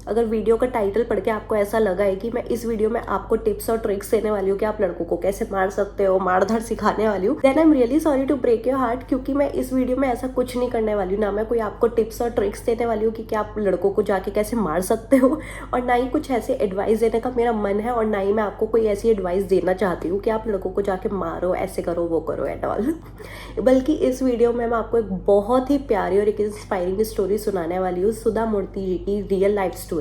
अगर वीडियो का टाइटल पढ़ के आपको ऐसा लगा है कि मैं इस वीडियो में आपको टिप्स और ट्रिक्स देने वाली हूँ कि आप लड़कों को कैसे मार सकते हो, मार धाड़ सिखाने वाली हूँ, then I am really sorry to break your heart, क्योंकि मैं इस वीडियो में ऐसा कुछ नहीं करने वाली हूँ। ना मैं कोई आपको टिप्स और ट्रिक्स देने वाली हूँ कि क्या आप लड़कों को जाके कैसे मार सकते हो, और ना ही कुछ ऐसे एडवाइस देने का मेरा मन है, और ना ही मैं आपको कोई ऐसी एडवाइस देना चाहती हूँ कि आप लड़कों को जाके मारो, ऐसे करो, वो करो एट ऑल। बल्कि इस वीडियो में मैं आपको एक बहुत ही प्यारी और एक इंस्पायरिंग स्टोरी सुनाने वाली हूँ, सुधा मूर्ति जी की रियल लाइफ स्टोरी,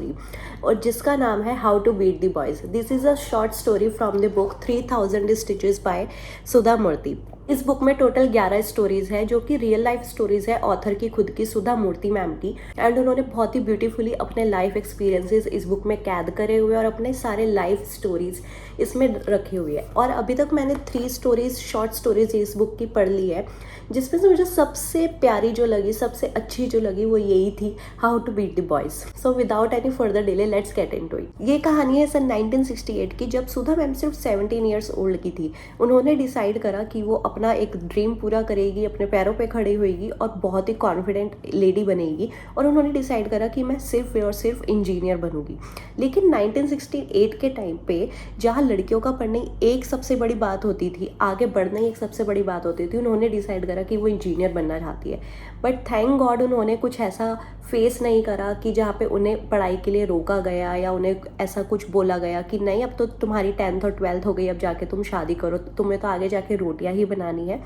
और जिसका नाम है how to beat the boys. This is a short story from the book 3000 stitches by Sudha Murty. इस बुक में टोटल 11 स्टोरीज है जो कि रियल लाइफ स्टोरीज है ऑथर की खुद की, सुधा मूर्ति मैम की, एंड उन्होंने बहुत ही ब्यूटीफुली अपने लाइफ एक्सपीरियंसेस इस बुक में कैद करे हुए और अपने सारे लाइफ स्टोरीज इसमें रखे हुए हैं। और अभी तक मैंने 3 स्टोरीज, शॉर्ट स्टोरीज इस बुक की पढ़ ली है, जिसमें से मुझे सबसे प्यारी जो लगी, सबसे अच्छी जो लगी, वो यही थी, how to beat the boys. So without any further delay let's get into it. ये कहानी है सन 1968 की, जब सुधा मैम सिर्फ 17 ईयर्स ओल्ड की थी। उन्होंने डिसाइड करा कि वो अपना एक ड्रीम पूरा करेगी, अपने पैरों पे खड़ी होएगी और बहुत ही कॉन्फिडेंट लेडी बनेगी, और उन्होंने डिसाइड करा कि मैं सिर्फ और सिर्फ इंजीनियर बनूंगी। लेकिन 1968 के टाइम पे जहाँ लड़कियों का पढ़ने एक सबसे बड़ी बात होती थी, आगे बढ़ना ही एक सबसे बड़ी बात होती थी, उन्होंने डिसाइड करा कि वो इंजीनियर बनना चाहती है। बट थैंक गॉड उन्होंने कुछ ऐसा फेस नहीं करा कि जहाँ पे उन्हें पढ़ाई के लिए रोका गया या उन्हें ऐसा कुछ बोला गया कि नहीं, अब तो तुम्हारी 10th और 12th हो गई, अब जाके तुम शादी करो, तुम्हें तो आगे जाके रोटियां ही बनानी है।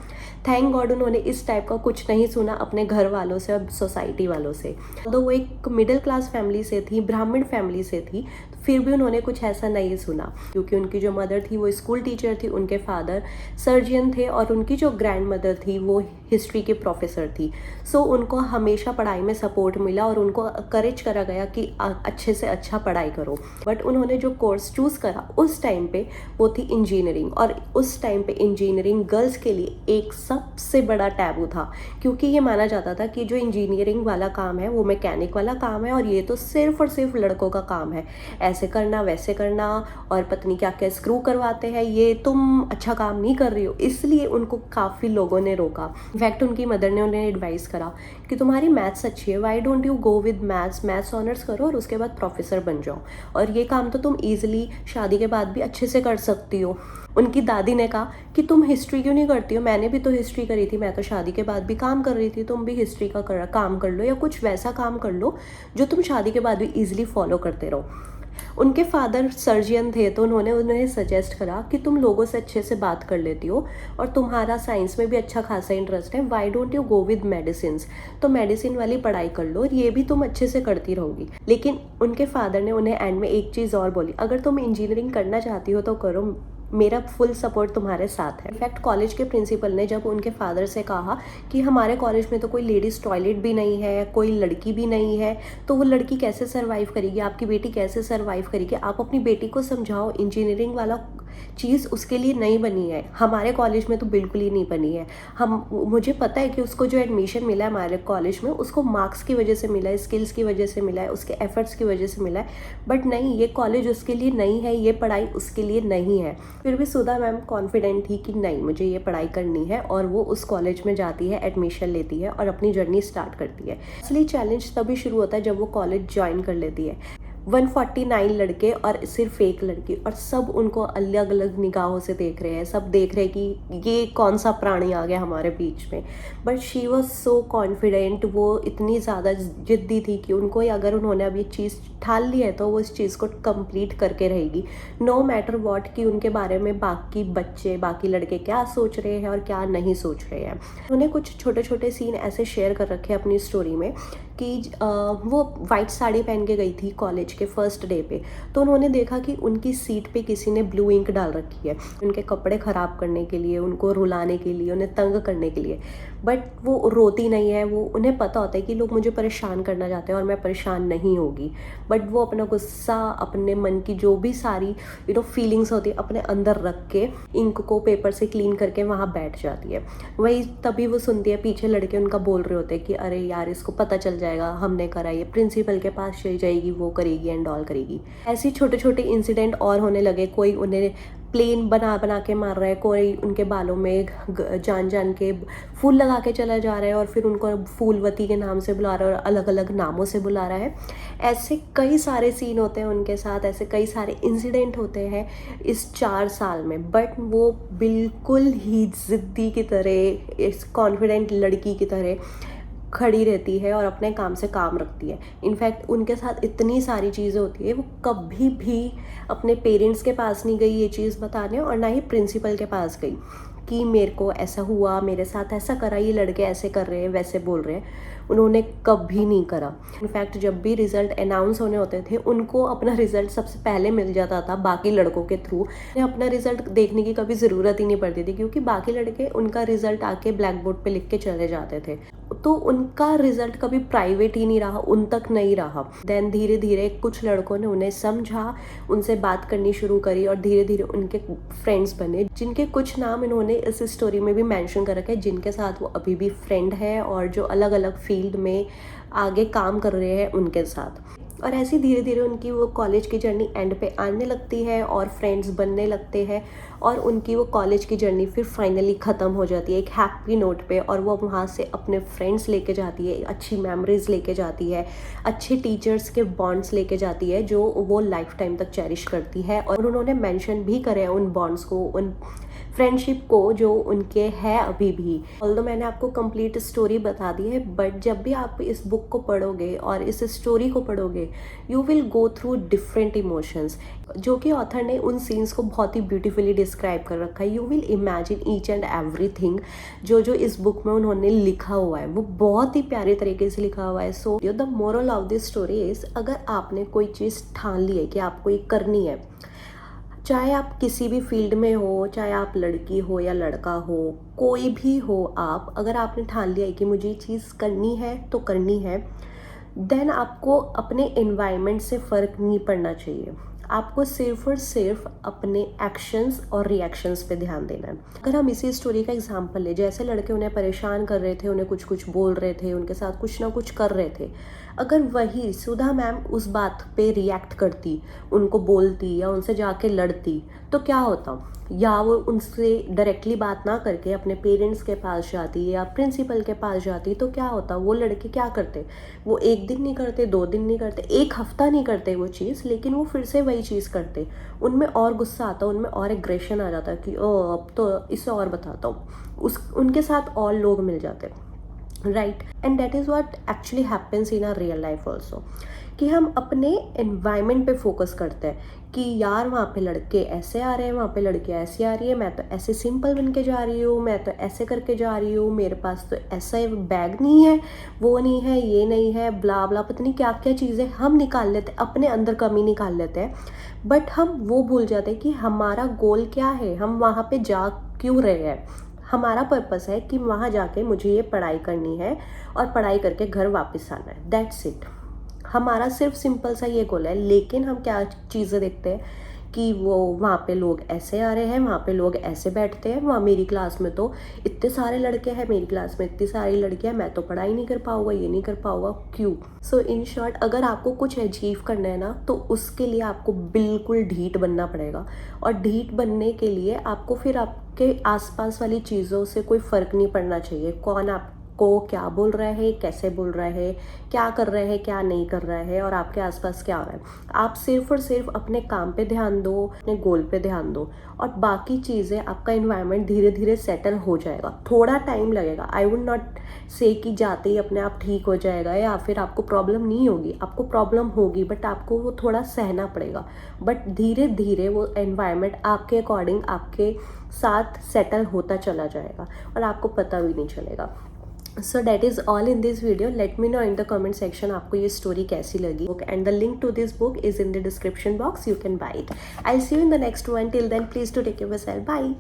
थैंक गॉड उन्होंने इस टाइप का कुछ नहीं सुना अपने घर वालों से और सोसाइटी वालों से। तो वो एक मिडिल क्लास फैमिली से थी, ब्राह्मण फैमिली से थी, फिर भी उन्होंने कुछ ऐसा नहीं सुना, क्योंकि उनकी जो मदर थी वो स्कूल टीचर थी, उनके फादर सर्जियन थे, और उनकी जो ग्रैंड मदर थी वो हिस्ट्री के प्रोफेसर थी। सो उनको हमेशा पढ़ाई में सपोर्ट मिला और उनको करेज करा गया कि अच्छे से अच्छा पढ़ाई करो। बट उन्होंने जो कोर्स चूज़ करा उस टाइम पे वो थी इंजीनियरिंग, और उस टाइम पे इंजीनियरिंग गर्ल्स के लिए एक सबसे बड़ा टैबू था, क्योंकि ये माना जाता था कि जो इंजीनियरिंग वाला काम है वो मैकेनिक वाला काम है, और ये तो सिर्फ और सिर्फ लड़कों का काम है, ऐसे करना वैसे करना, और पत्नी क्या क्या स्क्रू करवाते हैं, ये तुम अच्छा काम नहीं कर रही हो। इसलिए उनको काफ़ी लोगों ने रोका। इनफैक्ट उनकी मदर ने उन्हें एडवाइस करा कि तुम्हारी मैथ्स अच्छी है, why don't you go with maths honours करो और उसके बाद प्रोफेसर बन जाओ, और ये काम तो तुम ईजिली शादी के बाद भी अच्छे से कर सकती हो। उनकी दादी ने कहा कि तुम हिस्ट्री क्यों नहीं करती हो, मैंने भी तो हिस्ट्री करी थी, मैं तो शादी के बाद भी काम कर रही थी, तुम भी हिस्ट्री का काम कर लो, या कुछ वैसा काम कर लो जो तुम शादी के बाद भी ईजिली फॉलो करते रहो। उनके फादर सर्जियन थे, तो उन्होंने उन्हें सजेस्ट करा कि तुम लोगों से अच्छे से बात कर लेती हो और तुम्हारा साइंस में भी अच्छा खासा इंटरेस्ट है, why don't you go with medicine, तो मेडिसिन वाली पढ़ाई कर लो और ये भी तुम अच्छे से करती रहोगी। लेकिन उनके फादर ने उन्हें एंड में एक चीज़ और बोली, अगर तुम इंजीनियरिंग करना चाहती हो तो करो, मेरा फुल सपोर्ट तुम्हारे साथ है। इनफैक्ट कॉलेज के प्रिंसिपल ने जब उनके फादर से कहा कि हमारे कॉलेज में तो कोई लेडीज़ टॉयलेट भी नहीं है, कोई लड़की भी नहीं है, तो वो लड़की कैसे सर्वाइव करेगी, आपकी बेटी कैसे सर्वाइव करेगी, आप अपनी बेटी को समझाओ, इंजीनियरिंग वाला चीज़ उसके लिए नहीं बनी है, हमारे कॉलेज में तो बिल्कुल ही नहीं बनी है। मुझे पता है कि उसको जो एडमिशन मिला है हमारे कॉलेज में, उसको मार्क्स की वजह से मिला है, स्किल्स की वजह से मिला है, उसके एफर्ट्स की वजह से मिला है, बट नहीं, ये कॉलेज उसके लिए नहीं है, ये पढ़ाई उसके लिए नहीं है। फिर भी सुधा मैम कॉन्फिडेंट थी कि नहीं, मुझे ये पढ़ाई करनी है, और वो उस कॉलेज में जाती है, एडमिशन लेती है और अपनी जर्नी स्टार्ट करती है। असली चैलेंज तभी शुरू होता है जब वो कॉलेज ज्वाइन कर लेती है। 149 लड़के और सिर्फ एक लड़की, और सब उनको अलग अलग निगाहों से देख रहे हैं, सब देख रहे हैं कि ये कौन सा प्राणी आ गया हमारे बीच में। But she was so confident, वो इतनी ज़्यादा जिद्दी थी कि उनको अगर उन्होंने अब ये चीज़ ठान ली है तो वो इस चीज़ को कंप्लीट करके रहेगी, नो मैटर वॉट, कि उनके बारे में बाकी बच्चे, बाकी लड़के क्या सोच रहे हैं और क्या नहीं सोच रहे हैं। उन्होंने कुछ छोटे छोटे सीन ऐसे शेयर कर रखे हैं अपनी स्टोरी में कि वो वाइट साड़ी पहन के गई थी कॉलेज के फर्स्ट डे पे, तो उन्होंने देखा कि उनकी सीट पे किसी ने ब्लू इंक डाल रखी है, उनके कपड़े ख़राब करने के लिए, उनको रुलाने के लिए, उन्हें तंग करने के लिए। बट वो रोती नहीं है, वो उन्हें पता होता है कि लोग मुझे परेशान करना चाहते हैं और मैं परेशान नहीं होगी, बट वो अपना गुस्सा, अपने मन की जो भी सारी फीलिंग्स होती है अपने अंदर रख के इंक को पेपर से क्लीन करके वहाँ बैठ जाती है। वही तभी वो सुनती है पीछे लड़के उनका बोल रहे होते हैं कि अरे यार, इसको पता चल जाएगा, हमने करा, ये प्रिंसिपल के पास चली जाएगी, वो करेगी एंड ऑल करेगी। ऐसे छोटे छोटे इंसिडेंट और होने लगे। कोई उन्हें प्लेन बना बना के मार रहा है, कोई उनके बालों में जान जान के फूल लगा के चला जा रहा है और फिर उनको फूलवती के नाम से बुला रहा है और अलग अलग नामों से बुला रहा है। ऐसे कई सारे सीन होते हैं उनके साथ, ऐसे कई सारे इंसिडेंट होते हैं इस 4 साल में। बट वो बिल्कुल ही ज़िद्दी की तरह, इस कॉन्फिडेंट लड़की की तरह खड़ी रहती है और अपने काम से काम रखती है। इनफैक्ट उनके साथ इतनी सारी चीज़ें होती है, वो कभी भी अपने पेरेंट्स के पास नहीं गई ये चीज़ बताने, और ना ही प्रिंसिपल के पास गई कि मेरे को ऐसा हुआ, मेरे साथ ऐसा करा, ये लड़के ऐसे कर रहे हैं, वैसे बोल रहे हैं। उन्होंने कभी नहीं करा। इनफैक्ट जब भी रिज़ल्ट अनाउंस होने होते थे, उनको अपना रिज़ल्ट सबसे पहले मिल जाता था बाकी लड़कों के थ्रू। अपना रिज़ल्ट देखने की कभी ज़रूरत ही नहीं पड़ती थी, क्योंकि बाकी लड़के उनका रिज़ल्ट आके ब्लैक बोर्ड पे लिख के चले जाते थे। तो उनका रिज़ल्ट कभी प्राइवेट ही नहीं रहा, उन तक नहीं रहा। देन धीरे धीरे कुछ लड़कों ने उन्हें समझा, उनसे बात करनी शुरू करी और धीरे धीरे उनके फ्रेंड्स बने, जिनके कुछ नाम इन्होंने इस स्टोरी में भी मेंशन कर रखे हैं, जिनके साथ वो अभी भी फ्रेंड है और जो अलग अलग फील्ड में आगे काम कर रहे हैं उनके साथ। और ऐसी धीरे धीरे उनकी वो कॉलेज की जर्नी एंड पे आने लगती है और फ्रेंड्स बनने लगते हैं, और उनकी वो कॉलेज की जर्नी फिर फाइनली ख़त्म हो जाती है एक हैप्पी नोट पे। और वो वहाँ से अपने फ्रेंड्स लेके जाती है, अच्छी मेमोरीज लेके जाती है, अच्छे टीचर्स के बॉन्ड्स लेके जाती है जो वो लाइफ टाइम तक चेरिश करती है। और उन्होंने मेंशन भी करे हैं उन बॉन्ड्स को, उन फ्रेंडशिप को जो उनके है अभी भी। ऑल्दो मैंने आपको कंप्लीट स्टोरी बता दी है, बट जब भी आप इस बुक को पढ़ोगे और इस स्टोरी को पढ़ोगे, you will go through different emotions, जो कि ऑथर ने उन सीन्स को बहुत ही ब्यूटीफुली डिस्क्राइब कर रखा है। You will imagine each and everything जो जो इस बुक में उन्होंने लिखा हुआ है, वो बहुत ही प्यारे तरीके से लिखा हुआ है। So the moral of this story is, अगर आपने कोई चीज़ ठान ली है कि आपको ये करनी है, चाहे आप किसी भी फील्ड में हो, चाहे आप लड़की हो या लड़का हो, कोई भी हो आप, अगर आपने ठान लिया है कि मुझे ये चीज़ करनी है तो करनी है, देन आपको अपने एनवायरनमेंट से फ़र्क नहीं पड़ना चाहिए। आपको सिर्फ और सिर्फ अपने एक्शंस और रिएक्शंस पे ध्यान देना है। अगर हम इसी स्टोरी का एग्जांपल ले, जैसे लड़के उन्हें परेशान कर रहे थे, उन्हें कुछ कुछ बोल रहे थे, उनके साथ कुछ ना कुछ कर रहे थे, अगर वही सुधा मैम उस बात पे रिएक्ट करती, उनको बोलती या उनसे जाके लड़ती, तो क्या होता? या वो उनसे डायरेक्टली बात ना करके अपने पेरेंट्स के पास जाती या प्रिंसिपल के पास जाती, तो क्या होता? वो लड़के क्या करते? वो 1 दिन नहीं करते, 2 दिन नहीं करते, 1 हफ्ता नहीं करते वो चीज़, लेकिन वो फिर से वही चीज़ करते। उनमें और गुस्सा आता, उनमें और एग्रेशन आ जाता कि ओ अब तो इससे और बताता हूँ, उनके साथ और लोग मिल जाते, right? And that is what actually happens in our real life also, कि हम अपने एनवायरनमेंट पे फोकस करते हैं कि यार वहाँ पे लड़के ऐसे आ रहे हैं, वहाँ पे लड़कियाँ ऐसी आ रही है, मैं तो ऐसे सिंपल बन के जा रही हूँ, मैं तो ऐसे करके जा रही हूँ, मेरे पास तो ऐसा बैग नहीं है, वो नहीं है, ये नहीं है, ब्ला ब्ला, पता नहीं क्या क्या चीज़ें हम निकाल लेते हैं, अपने अंदर कमी निकाल लेते हैं। बट हम वो भूल जाते हैं कि हमारा गोल क्या है, हम वहाँ पे जा क्यों रहे हैं। हमारा पर्पस है कि वहाँ जाके मुझे ये पढ़ाई करनी है और पढ़ाई करके घर वापस आना है, दैट्स इट। हमारा सिर्फ सिंपल सा ये गोल है। लेकिन हम क्या चीज़ें देखते हैं कि वो वहाँ पे लोग ऐसे आ रहे हैं, वहाँ पे लोग ऐसे बैठते हैं, वहाँ मेरी क्लास में तो इतने सारे लड़के हैं, मेरी क्लास में इतनी सारी लड़कियाँ, मैं तो पढ़ाई नहीं कर पाऊँगा, ये नहीं कर पाऊँगा, क्यों? सो इन शॉर्ट, अगर आपको कुछ अचीव करना है ना, तो उसके लिए आपको बिल्कुल ढीठ बनना पड़ेगा। और ढीठ बनने के लिए आपको फिर आपके आसपास वाली चीज़ों से कोई फ़र्क नहीं पड़ना चाहिए, कौन आपको क्या बोल रहा है, कैसे बोल रहा है, क्या कर रहा है, क्या नहीं कर रहा है, और आपके आसपास क्या हो रहा है। आप सिर्फ और सिर्फ अपने काम पे ध्यान दो, अपने गोल पे ध्यान दो, और बाकी चीज़ें, आपका एनवायरनमेंट धीरे धीरे सेटल हो जाएगा। थोड़ा टाइम लगेगा, आई वुड नॉट से कि जाते ही अपने आप ठीक हो जाएगा या फिर आपको प्रॉब्लम नहीं होगी, आपको प्रॉब्लम होगी, बट आपको वो थोड़ा सहना पड़ेगा। बट धीरे धीरे वो एनवायरनमेंट आपके अकॉर्डिंग आपके साथ सेटल होता चला जाएगा और आपको पता भी नहीं चलेगा। So that is all in this video. Let me know in the comment section आपको ये story कैसी लगी, and the link to this book is in the description box. You can buy it. I'll see you in the next one. Till then, please do take care of yourself. Bye.